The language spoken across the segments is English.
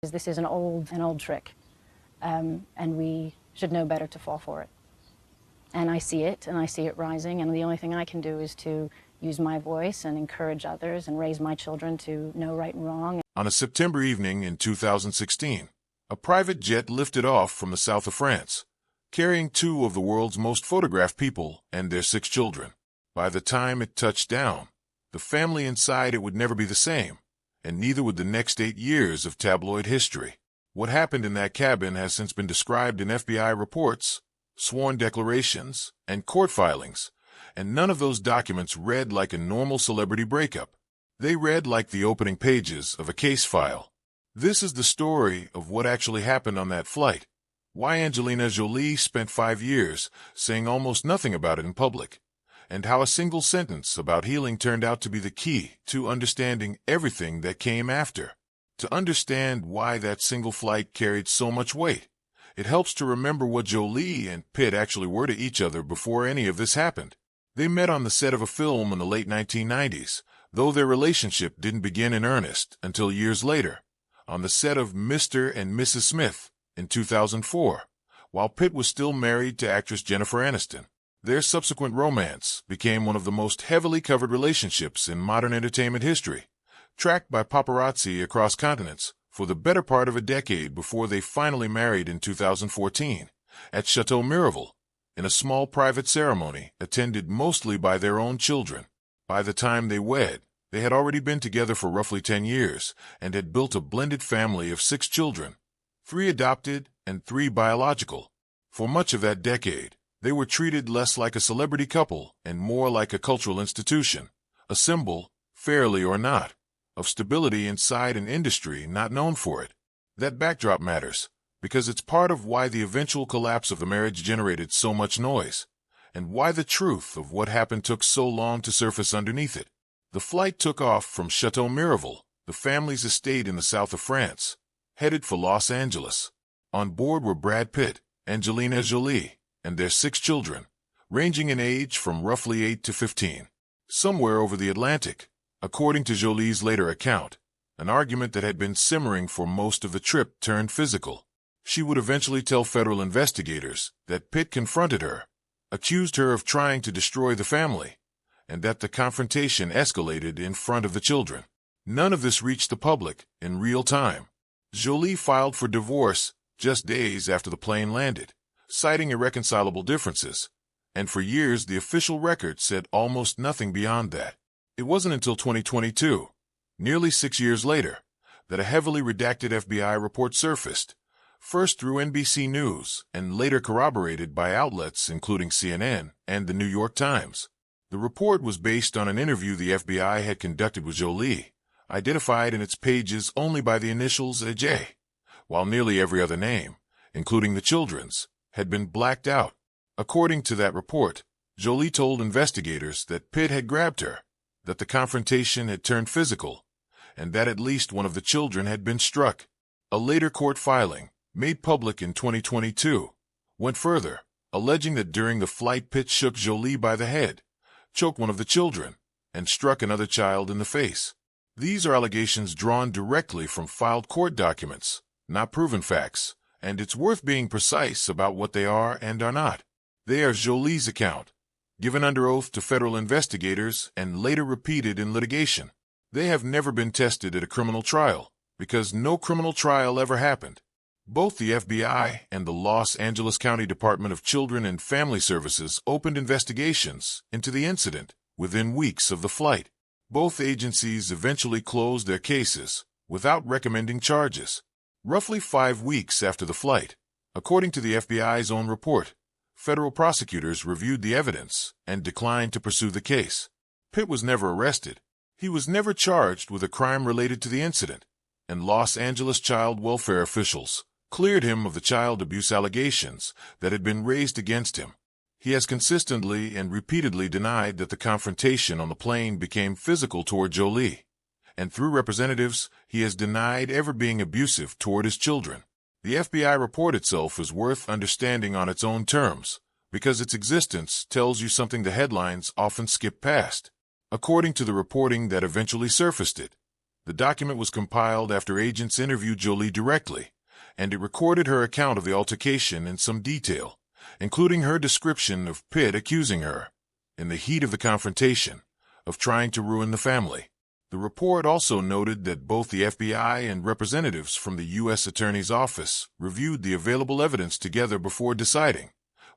This is an old trick, and we should know better to fall for it. And I see it rising, and the only thing I can do is to use my voice and encourage others and raise my children to know right and wrong. On a September evening in 2016, a private jet lifted off from the south of France, carrying two of the world's most photographed people and their 6 children. By the time it touched down, the family inside it would never be the same, and neither would the next 8 years of tabloid history. What happened in that cabin has since been described in FBI reports, sworn declarations, and court filings, and none of those documents read like a normal celebrity breakup. They read like the opening pages of a case file. This is the story of what actually happened on that flight, why Angelina Jolie spent 5 years saying almost nothing about it in public, and how a single sentence about healing turned out to be the key to understanding everything that came after. To understand why that single flight carried so much weight, it helps to remember what Jolie and Pitt actually were to each other before any of this happened. They met on the set of a film in the late 1990s, though their relationship didn't begin in earnest until years later, on the set of Mr. and Mrs. Smith in 2004, while Pitt was still married to actress Jennifer Aniston. Their subsequent romance became one of the most heavily covered relationships in modern entertainment history, tracked by paparazzi across continents for the better part of a decade before they finally married in 2014 at Château Miraval, in a small private ceremony attended mostly by their own children. By the time they wed, they had already been together for roughly 10 years and had built a blended family of 6 children, 3 adopted and 3 biological. For much of that decade, they were treated less like a celebrity couple and more like a cultural institution, a symbol, fairly or not, of stability inside an industry not known for it. That backdrop matters, because it's part of why the eventual collapse of the marriage generated so much noise, and why the truth of what happened took so long to surface underneath it. The flight took off from Château Miraval, the family's estate in the south of France, headed for Los Angeles. On board were Brad Pitt, Angelina Jolie, and their 6 children, ranging in age from roughly 8 to 15. Somewhere over the Atlantic, according to Jolie's later account, an argument that had been simmering for most of the trip turned physical. She would eventually tell federal investigators that Pitt confronted her, accused her of trying to destroy the family, and that the confrontation escalated in front of the children. None of this reached the public in real time. Jolie filed for divorce just days after the plane landed, citing irreconcilable differences, and for years the official record said almost nothing beyond that. It wasn't until 2022, nearly 6 years later, that a heavily redacted FBI report surfaced, first through NBC News and later corroborated by outlets including CNN and the New York Times. The report was based on an interview the FBI had conducted with Jolie, identified in its pages only by the initials AJ, while nearly every other name, including the children's, had been blacked out. According to that report, Jolie told investigators that Pitt had grabbed her, that the confrontation had turned physical, and that at least one of the children had been struck. A later court filing, made public in 2022, went further, alleging that during the flight Pitt shook Jolie by the head, choked one of the children, and struck another child in the face. These are allegations drawn directly from filed court documents, not proven facts, and it's worth being precise about what they are and are not. They are Jolie's account, given under oath to federal investigators and later repeated in litigation. They have never been tested at a criminal trial, because no criminal trial ever happened. Both the FBI and the Los Angeles County Department of Children and Family Services opened investigations into the incident within weeks of the flight. Both agencies eventually closed their cases without recommending charges. Roughly 5 weeks after the flight, according to the FBI's own report, federal prosecutors reviewed the evidence and declined to pursue the case. Pitt was never arrested. He was never charged with a crime related to the incident, and Los Angeles child welfare officials cleared him of the child abuse allegations that had been raised against him. He has consistently and repeatedly denied that the confrontation on the plane became physical toward Jolie, and through representatives, he has denied ever being abusive toward his children. The FBI report itself is worth understanding on its own terms, because its existence tells you something the headlines often skip past. According to the reporting that eventually surfaced it, The document was compiled after agents interviewed Jolie directly, and it recorded her account of the altercation in some detail, including her description of Pitt accusing her, in the heat of the confrontation, of trying to ruin the family. The report also noted that both the FBI and representatives from the U.S. Attorney's Office reviewed the available evidence together before deciding,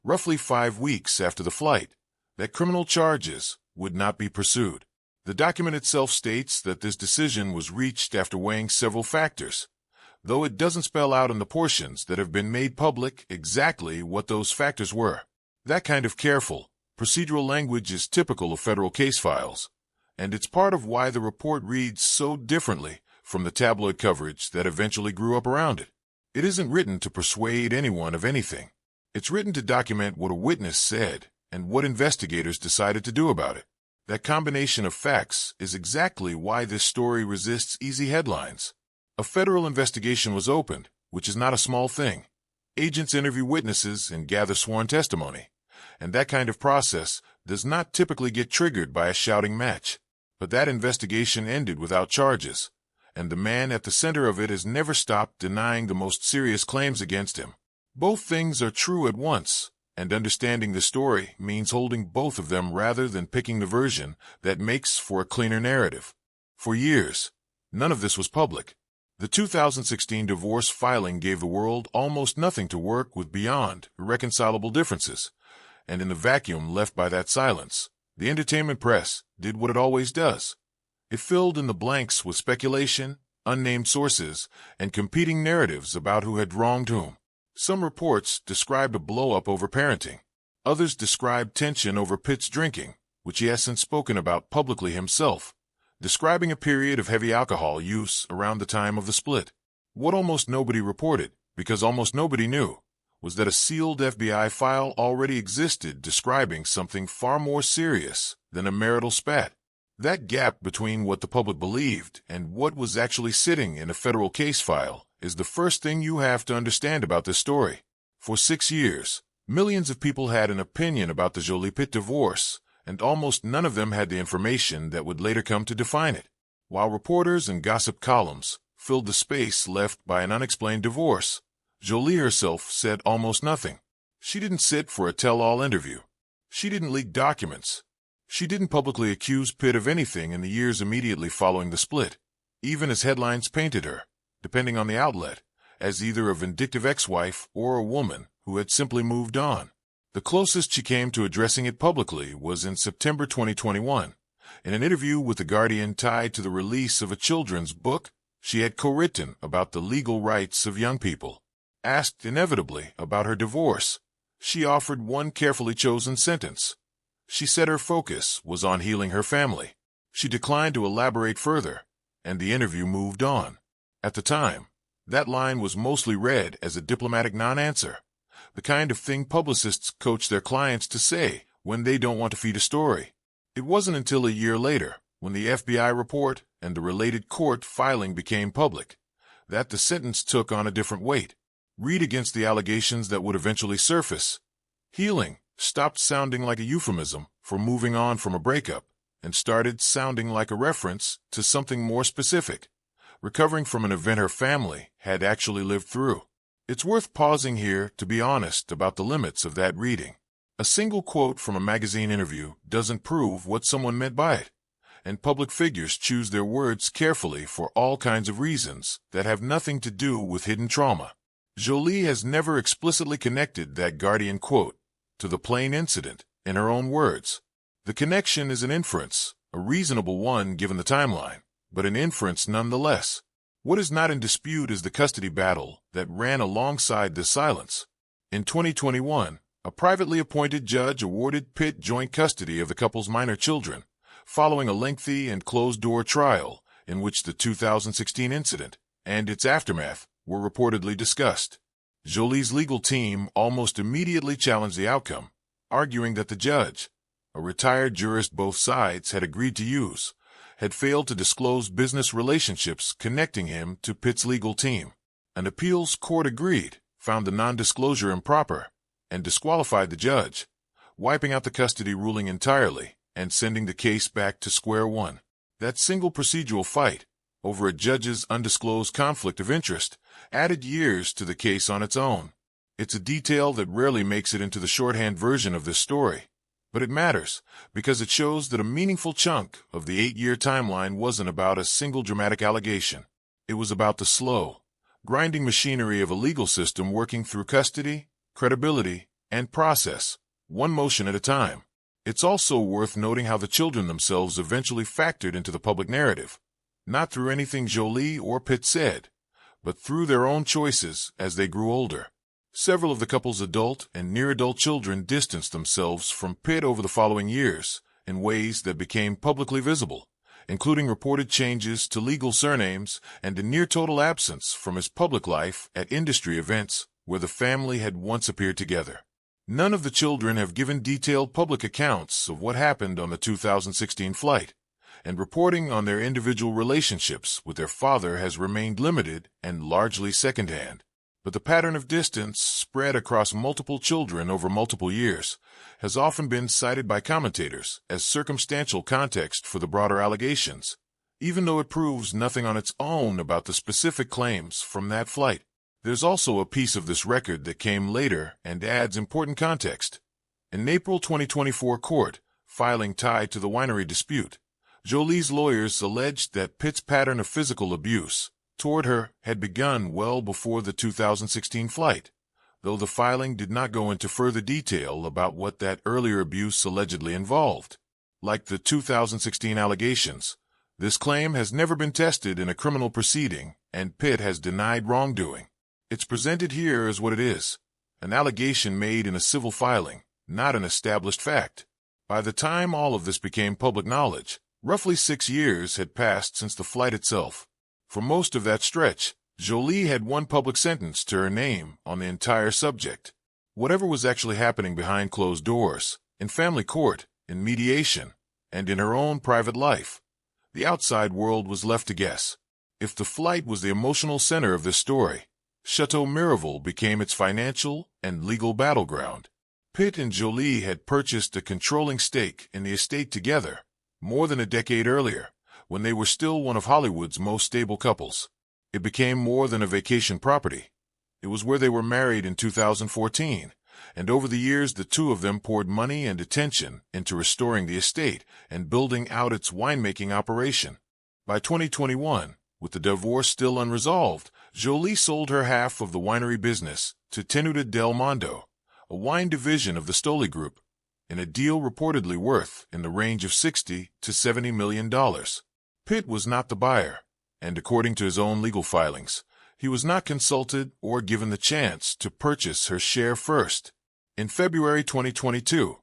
roughly 5 weeks after the flight, that criminal charges would not be pursued. The document itself states that this decision was reached after weighing several factors, though it doesn't spell out in the portions that have been made public exactly what those factors were. That kind of careful, procedural language is typical of federal case files, and it's part of why the report reads so differently from the tabloid coverage that eventually grew up around it. It isn't written to persuade anyone of anything. It's written to document what a witness said and what investigators decided to do about it. That combination of facts is exactly why this story resists easy headlines. A federal investigation was opened, which is not a small thing. Agents interview witnesses and gather sworn testimony, and that kind of process does not typically get triggered by a shouting match. But that investigation ended without charges, and the man at the center of it has never stopped denying the most serious claims against him. Both things are true at once, and understanding the story means holding both of them rather than picking the version that makes for a cleaner narrative. For years, none of this was public. The 2016 divorce filing gave the world almost nothing to work with beyond irreconcilable differences, and in the vacuum left by that silence, the entertainment press did what it always does. It filled in the blanks with speculation, unnamed sources, and competing narratives about who had wronged whom. Some reports described a blow-up over parenting. Others described tension over Pitt's drinking, which he has since spoken about publicly himself, describing a period of heavy alcohol use around the time of the split. What almost nobody reported, because almost nobody knew, was that a sealed FBI file already existed describing something far more serious than a marital spat. That gap between what the public believed and what was actually sitting in a federal case file is the first thing you have to understand about this story. For 6 years, millions of people had an opinion about the Jolie-Pitt divorce, and almost none of them had the information that would later come to define it. While reporters and gossip columns filled the space left by an unexplained divorce, Jolie herself said almost nothing. She didn't sit for a tell-all interview. She didn't leak documents. She didn't publicly accuse Pitt of anything in the years immediately following the split, even as headlines painted her, depending on the outlet, as either a vindictive ex-wife or a woman who had simply moved on. The closest she came to addressing it publicly was in September 2021. In an interview with The Guardian tied to the release of a children's book she had co-written about the legal rights of young people. Asked inevitably about her divorce, she offered one carefully chosen sentence. She said her focus was on healing her family. She declined to elaborate further, and the interview moved on. At the time, that line was mostly read as a diplomatic non-answer, the kind of thing publicists coach their clients to say when they don't want to feed a story. It wasn't until a year later, when the FBI report and the related court filing became public, that the sentence took on a different weight. Read against the allegations that would eventually surface. Healing stopped sounding like a euphemism for moving on from a breakup and started sounding like a reference to something more specific, recovering from an event her family had actually lived through. It's worth pausing here to be honest about the limits of that reading. A single quote from a magazine interview doesn't prove what someone meant by it, and public figures choose their words carefully for all kinds of reasons that have nothing to do with hidden trauma. Jolie has never explicitly connected that Guardian quote to the plain incident, in her own words. The connection is an inference, a reasonable one given the timeline, but an inference nonetheless. What is not in dispute is the custody battle that ran alongside this silence. In 2021, a privately appointed judge awarded Pitt joint custody of the couple's minor children, following a lengthy and closed-door trial in which the 2016 incident and its aftermath were reportedly discussed. Jolie's legal team almost immediately challenged the outcome, arguing that the judge, a retired jurist both sides had agreed to use, had failed to disclose business relationships connecting him to Pitt's legal team. An appeals court agreed, found the non-disclosure improper, and disqualified the judge, wiping out the custody ruling entirely and sending the case back to square one. That single procedural fight, over a judge's undisclosed conflict of interest added years to the case on its own. It's a detail that rarely makes it into the shorthand version of this story, but it matters because it shows that a meaningful chunk of the 8-year timeline wasn't about a single dramatic allegation. It was about the slow, grinding machinery of a legal system working through custody, credibility, and process, one motion at a time. It's also worth noting how the children themselves eventually factored into the public narrative, not through anything Jolie or Pitt said, but through their own choices as they grew older. Several of the couple's adult and near-adult children distanced themselves from Pitt over the following years in ways that became publicly visible, including reported changes to legal surnames and a near-total absence from his public life at industry events where the family had once appeared together. None of the children have given detailed public accounts of what happened on the 2016 flight, and reporting on their individual relationships with their father has remained limited and largely secondhand. But the pattern of distance spread across multiple children over multiple years has often been cited by commentators as circumstantial context for the broader allegations, even though it proves nothing on its own about the specific claims from that flight. There's also a piece of this record that came later and adds important context. In April 2024 court filing tied to the winery dispute, Jolie's lawyers alleged that Pitt's pattern of physical abuse toward her had begun well before the 2016 flight, though the filing did not go into further detail about what that earlier abuse allegedly involved. Like the 2016 allegations, this claim has never been tested in a criminal proceeding, and Pitt has denied wrongdoing. It's presented here as what it is, an allegation made in a civil filing, not an established fact. By the time all of this became public knowledge, roughly 6 years had passed since the flight itself. For most of that stretch, Jolie had one public sentence to her name on the entire subject. Whatever was actually happening behind closed doors, in family court, in mediation, and in her own private life, the outside world was left to guess. If the flight was the emotional center of this story, Château Miraval became its financial and legal battleground. Pitt and Jolie had purchased a controlling stake in the estate together more than a decade earlier, when they were still one of Hollywood's most stable couples. It became more than a vacation property. It was where they were married in 2014, and over the years the two of them poured money and attention into restoring the estate and building out its winemaking operation. By 2021, with the divorce still unresolved, Jolie sold her half of the winery business to Tenuta del Mondo, a wine division of the Stoli Group, in a deal reportedly worth in the range of $60 to $70 million. Pitt was not the buyer, and according to his own legal filings, he was not consulted or given the chance to purchase her share first. In February 2022,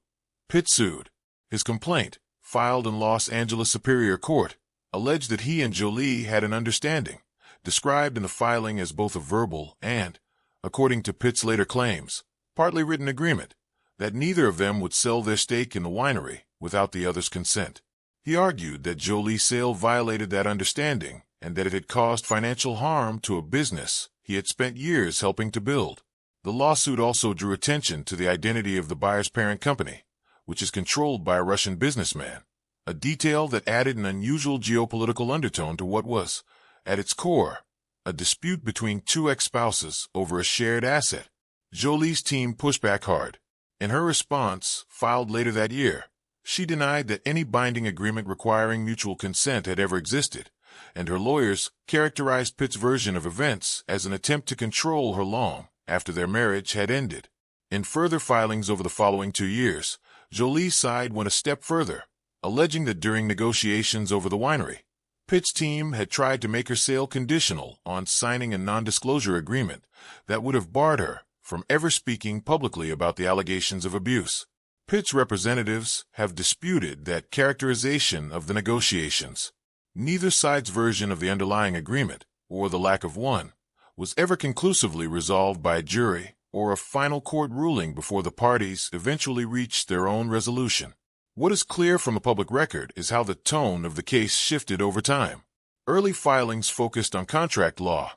Pitt sued. His complaint, filed in Los Angeles Superior Court, alleged that he and Jolie had an understanding, described in the filing as both a verbal and, according to Pitt's later claims, partly written agreement, that neither of them would sell their stake in the winery without the other's consent. He argued that Jolie's sale violated that understanding and that it had caused financial harm to a business he had spent years helping to build. The lawsuit also drew attention to the identity of the buyer's parent company, which is controlled by a Russian businessman, a detail that added an unusual geopolitical undertone to what was, at its core, a dispute between two ex-spouses over a shared asset. Jolie's team pushed back hard. In her response, filed later that year, she denied that any binding agreement requiring mutual consent had ever existed, and her lawyers characterized Pitt's version of events as an attempt to control her long after their marriage had ended. In further filings over the following 2 years, Jolie's side went a step further, alleging that during negotiations over the winery, Pitt's team had tried to make her sale conditional on signing a non-disclosure agreement that would have barred her from ever speaking publicly about the allegations of abuse. Pitt's representatives have disputed that characterization of the negotiations. Neither side's version of the underlying agreement, or the lack of one, was ever conclusively resolved by a jury or a final court ruling before the parties eventually reached their own resolution. What is clear from a public record is how the tone of the case shifted over time. Early filings focused on contract law,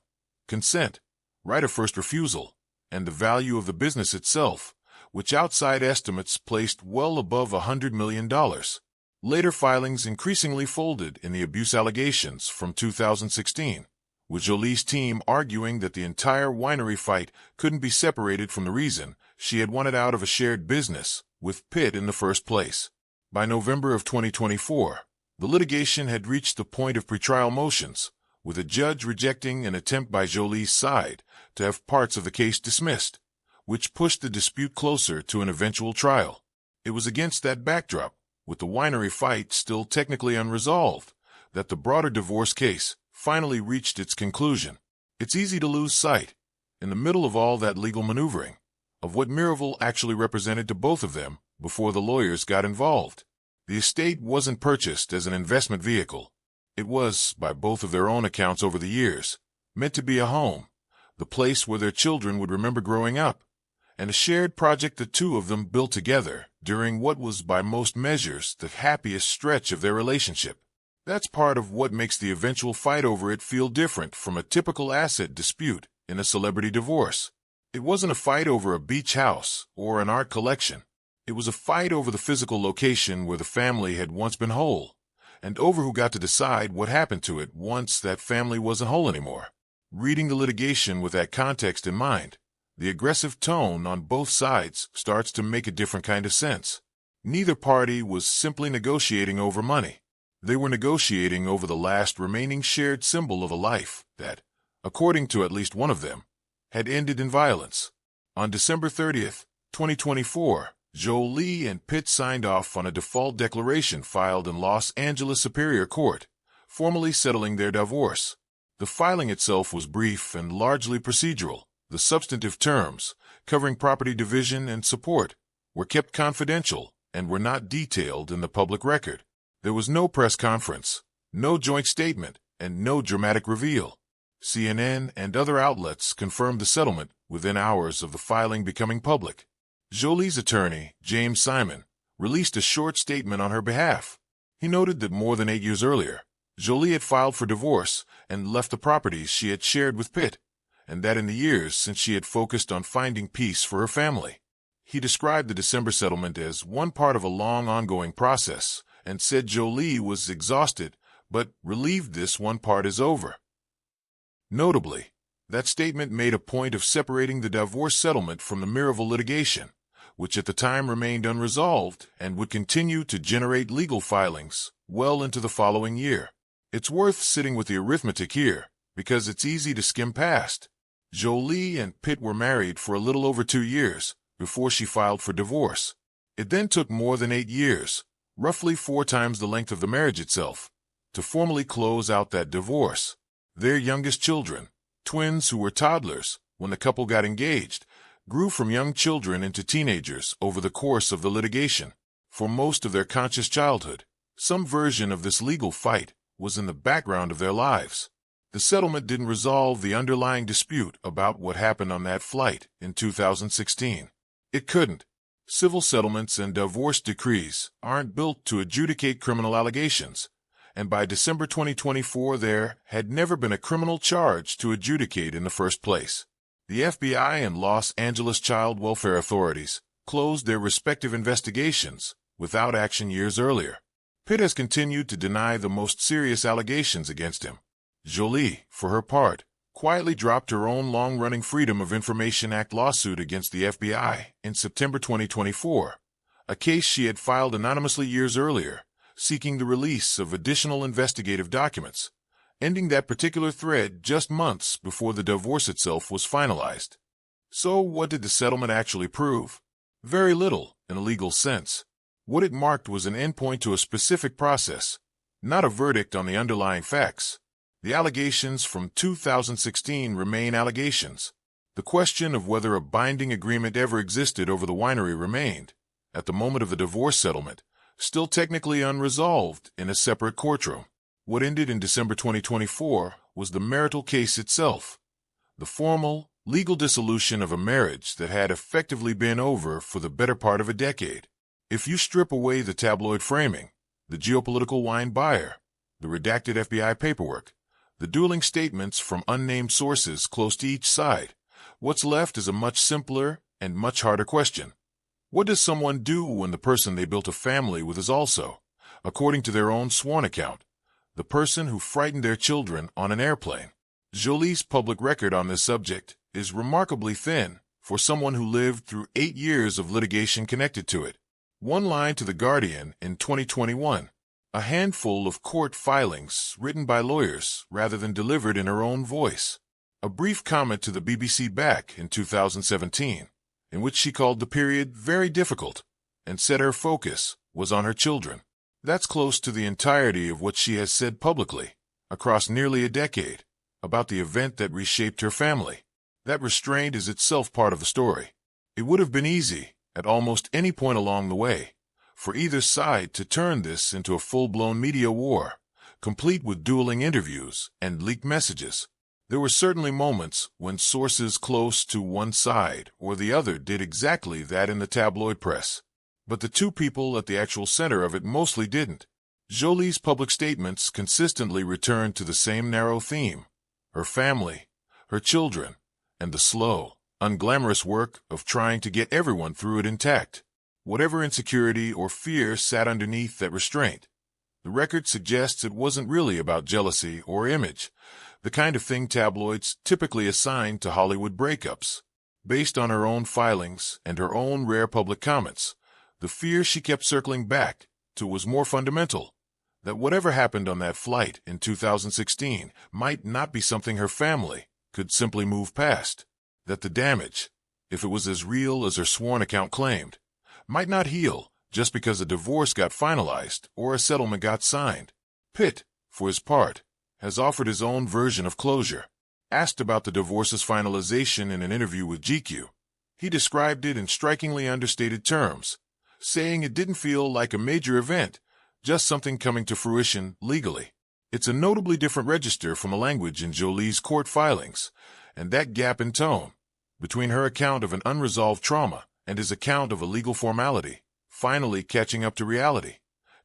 consent, right of first refusal, and the value of the business itself, which outside estimates placed well above $100 million. Later filings increasingly folded in the abuse allegations from 2016, with Jolie's team arguing that the entire winery fight couldn't be separated from the reason she had wanted out of a shared business with Pitt in the first place. By November of 2024, the litigation had reached the point of pretrial motions, with a judge rejecting an attempt by Jolie's side to have parts of the case dismissed, which pushed the dispute closer to an eventual trial. It was against that backdrop, with the winery fight still technically unresolved, that the broader divorce case finally reached its conclusion. It's easy to lose sight, in the middle of all that legal maneuvering, of what Miraval actually represented to both of them before the lawyers got involved. The estate wasn't purchased as an investment vehicle. It was, by both of their own accounts over the years, meant to be a home, the place where their children would remember growing up, and a shared project the two of them built together during what was by most measures the happiest stretch of their relationship. That's part of what makes the eventual fight over it feel different from a typical asset dispute in a celebrity divorce. It wasn't a fight over a beach house or an art collection. It was a fight over the physical location where the family had once been whole, and over who got to decide what happened to it once that family wasn't whole anymore. Reading the litigation with that context in mind, the aggressive tone on both sides starts to make a different kind of sense. Neither party was simply negotiating over money. They were negotiating over the last remaining shared symbol of a life that, according to at least one of them, had ended in violence. On December 30th, 2024, Jolie and Pitt signed off on a default declaration filed in Los Angeles Superior Court, formally settling their divorce. The filing itself was brief and largely procedural. The substantive terms, covering property division and support, were kept confidential and were not detailed in the public record. There was no press conference, no joint statement, and no dramatic reveal. CNN and other outlets confirmed the settlement within hours of the filing becoming public. Jolie's attorney, James Simon, released a short statement on her behalf. He noted that more than 8 years earlier, Jolie had filed for divorce and left the properties she had shared with Pitt, and that in the years since she had focused on finding peace for her family. He described the December settlement as one part of a long ongoing process and said Jolie was exhausted but relieved this one part is over. Notably, that statement made a point of separating the divorce settlement from the Miraval litigation, which at the time remained unresolved and would continue to generate legal filings well into the following year. It's worth sitting with the arithmetic here, because it's easy to skim past. Jolie and Pitt were married for a little over 2 years before she filed for divorce. It then took more than 8 years, roughly 4 times the length of the marriage itself, to formally close out that divorce. Their youngest children, twins who were toddlers when the couple got engaged, grew from young children into teenagers over the course of the litigation. For most of their conscious childhood, some version of this legal fight was in the background of their lives. The settlement didn't resolve the underlying dispute about what happened on that flight in 2016. It couldn't. Civil settlements and divorce decrees aren't built to adjudicate criminal allegations, and by December 2024 there had never been a criminal charge to adjudicate in the first place. The FBI and Los Angeles child welfare authorities closed their respective investigations without action years earlier. Pitt has continued to deny the most serious allegations against him. Jolie, for her part, quietly dropped her own long-running Freedom of Information Act lawsuit against the FBI in September 2024, a case she had filed anonymously years earlier, seeking the release of additional investigative documents, ending that particular thread just months before the divorce itself was finalized. So what did the settlement actually prove? Very little, in a legal sense. What it marked was an endpoint to a specific process, not a verdict on the underlying facts. The allegations from 2016 remain allegations. The question of whether a binding agreement ever existed over the winery remained, at the moment of the divorce settlement, still technically unresolved in a separate courtroom. What ended in December 2024 was the marital case itself, the formal, legal dissolution of a marriage that had effectively been over for the better part of a decade. If you strip away the tabloid framing, the geopolitical wine buyer, the redacted FBI paperwork, the dueling statements from unnamed sources close to each side, what's left is a much simpler and much harder question. What does someone do when the person they built a family with is also, according to their own sworn account, the person who frightened their children on an airplane. Jolie's public record on this subject is remarkably thin for someone who lived through 8 years of litigation connected to it. One line to The Guardian in 2021, a handful of court filings written by lawyers rather than delivered in her own voice. A brief comment to the BBC back in 2017, in which she called the period very difficult and said her focus was on her children. That's close to the entirety of what she has said publicly, across nearly a decade, about the event that reshaped her family. That restraint is itself part of the story. It would have been easy, at almost any point along the way, for either side to turn this into a full-blown media war, complete with dueling interviews and leaked messages. There were certainly moments when sources close to one side or the other did exactly that in the tabloid press. But the two people at the actual center of it mostly didn't. Jolie's public statements consistently returned to the same narrow theme: her family, her children, and the slow, unglamorous work of trying to get everyone through it intact. Whatever insecurity or fear sat underneath that restraint, the record suggests it wasn't really about jealousy or image, the kind of thing tabloids typically assign to Hollywood breakups. Based on her own filings and her own rare public comments, the fear she kept circling back to was more fundamental, that whatever happened on that flight in 2016 might not be something her family could simply move past, that the damage, if it was as real as her sworn account claimed, might not heal just because a divorce got finalized or a settlement got signed. Pitt, for his part, has offered his own version of closure. Asked about the divorce's finalization in an interview with GQ, he described it in strikingly understated terms, saying it didn't feel like a major event, just something coming to fruition legally. It's a notably different register from the language in Jolie's court filings, and that gap in tone between her account of an unresolved trauma and his account of a legal formality finally catching up to reality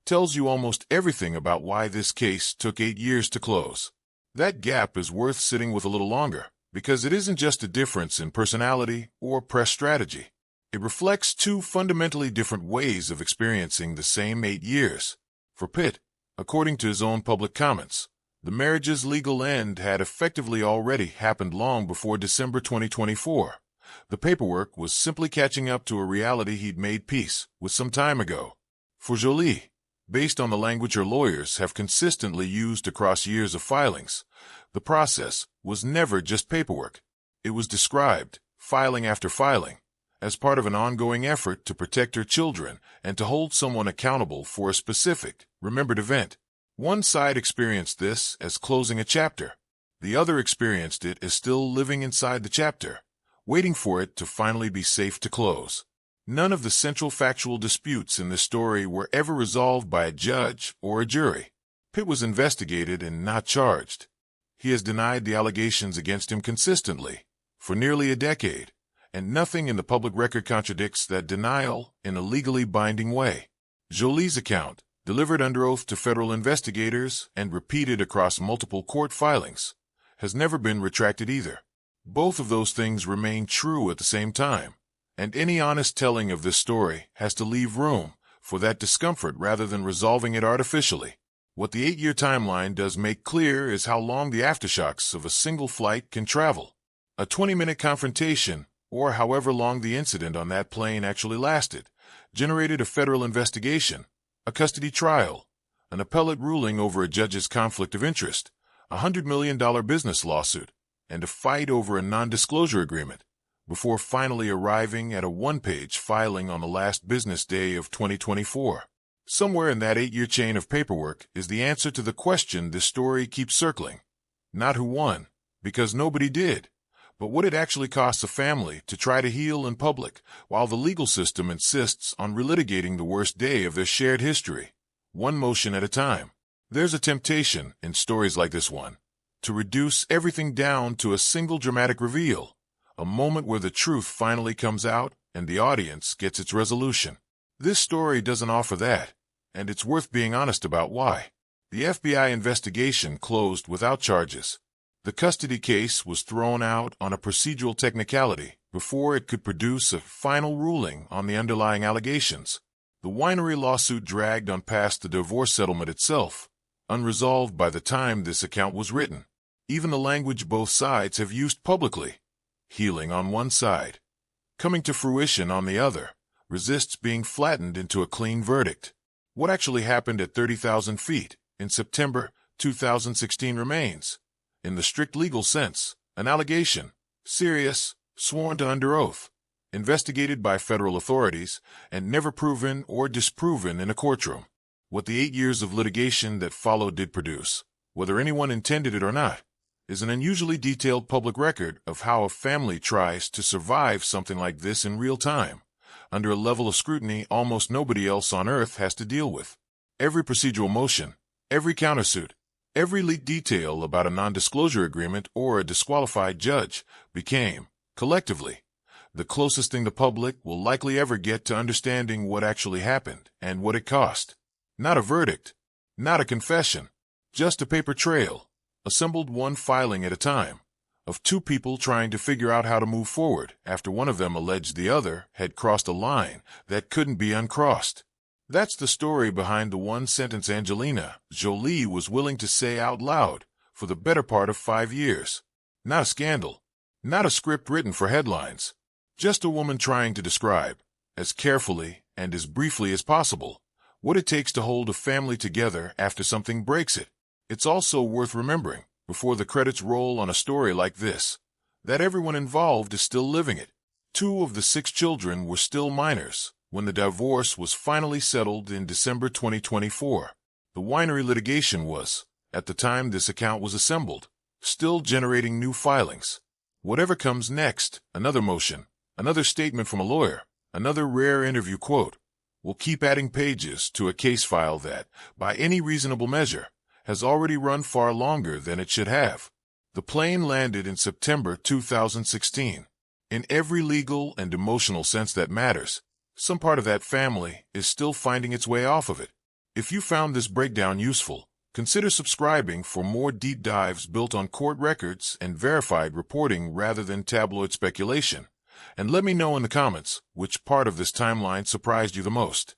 tells you almost everything about why this case took 8 years to close. That gap is worth sitting with a little longer, because it isn't just a difference in personality or press strategy. It reflects two fundamentally different ways of experiencing the same 8 years. For Pitt, according to his own public comments, the marriage's legal end had effectively already happened long before December 2024. The paperwork was simply catching up to a reality he'd made peace with some time ago. For Jolie, based on the language her lawyers have consistently used across years of filings, the process was never just paperwork. It was described, filing after filing, as part of an ongoing effort to protect her children and to hold someone accountable for a specific, remembered event. One side experienced this as closing a chapter. The other experienced it as still living inside the chapter, waiting for it to finally be safe to close. None of the central factual disputes in this story were ever resolved by a judge or a jury. Pitt was investigated and not charged. He has denied the allegations against him consistently, for nearly a decade, and nothing in the public record contradicts that denial in a legally binding way. Jolie's account, delivered under oath to federal investigators and repeated across multiple court filings, has never been retracted either. Both of those things remain true at the same time, and any honest telling of this story has to leave room for that discomfort rather than resolving it artificially. What the 8-year timeline does make clear is how long the aftershocks of a single flight can travel. A 20-minute confrontation, or however long the incident on that plane actually lasted, generated a federal investigation, a custody trial, an appellate ruling over a judge's conflict of interest, a $100 million business lawsuit, and a fight over a non-disclosure agreement, before finally arriving at a one-page filing on the last business day of 2024. Somewhere in that 8-year chain of paperwork is the answer to the question this story keeps circling. Not who won, because nobody did, but what it actually costs a family to try to heal in public while the legal system insists on relitigating the worst day of their shared history, one motion at a time. There's a temptation, in stories like this one, to reduce everything down to a single dramatic reveal, a moment where the truth finally comes out and the audience gets its resolution. This story doesn't offer that, and it's worth being honest about why. The FBI investigation closed without charges. The custody case was thrown out on a procedural technicality before it could produce a final ruling on the underlying allegations. The The winery lawsuit dragged on past the divorce settlement itself, unresolved by the time this account was written. Even the language both sides have used publicly, healing on one side, coming to fruition on the other, resists being flattened into a clean verdict. What actually happened at 30,000 feet in September 2016 remains, in the strict legal sense, an allegation, serious, sworn to under oath, investigated by federal authorities, and never proven or disproven in a courtroom. What the 8 years of litigation that followed did produce, whether anyone intended it or not, is an unusually detailed public record of how a family tries to survive something like this in real time, under a level of scrutiny almost nobody else on earth has to deal with. Every procedural motion, every countersuit, every leaked detail about a non-disclosure agreement or a disqualified judge became, collectively, the closest thing the public will likely ever get to understanding what actually happened and what it cost. Not a verdict, not a confession, just a paper trail, assembled one filing at a time, of two people trying to figure out how to move forward after one of them alleged the other had crossed a line that couldn't be uncrossed. That's the story behind the one sentence Angelina Jolie was willing to say out loud for the better part of 5 years. Not a scandal, not a script written for headlines, just a woman trying to describe, as carefully and as briefly as possible, what it takes to hold a family together after something breaks it. It's also worth remembering, before the credits roll on a story like this, that everyone involved is still living it. 2 of the 6 children were still minors when the divorce was finally settled in December 2024. The winery litigation was, at the time this account was assembled, still generating new filings. Whatever comes next, another motion, another statement from a lawyer, another rare interview quote, will keep adding pages to a case file that, by any reasonable measure, has already run far longer than it should have. The plane landed in September 2016. In every legal and emotional sense that matters, some part of that family is still finding its way off of it. If you found this breakdown useful, consider subscribing for more deep dives built on court records and verified reporting rather than tabloid speculation. And let me know in the comments which part of this timeline surprised you the most.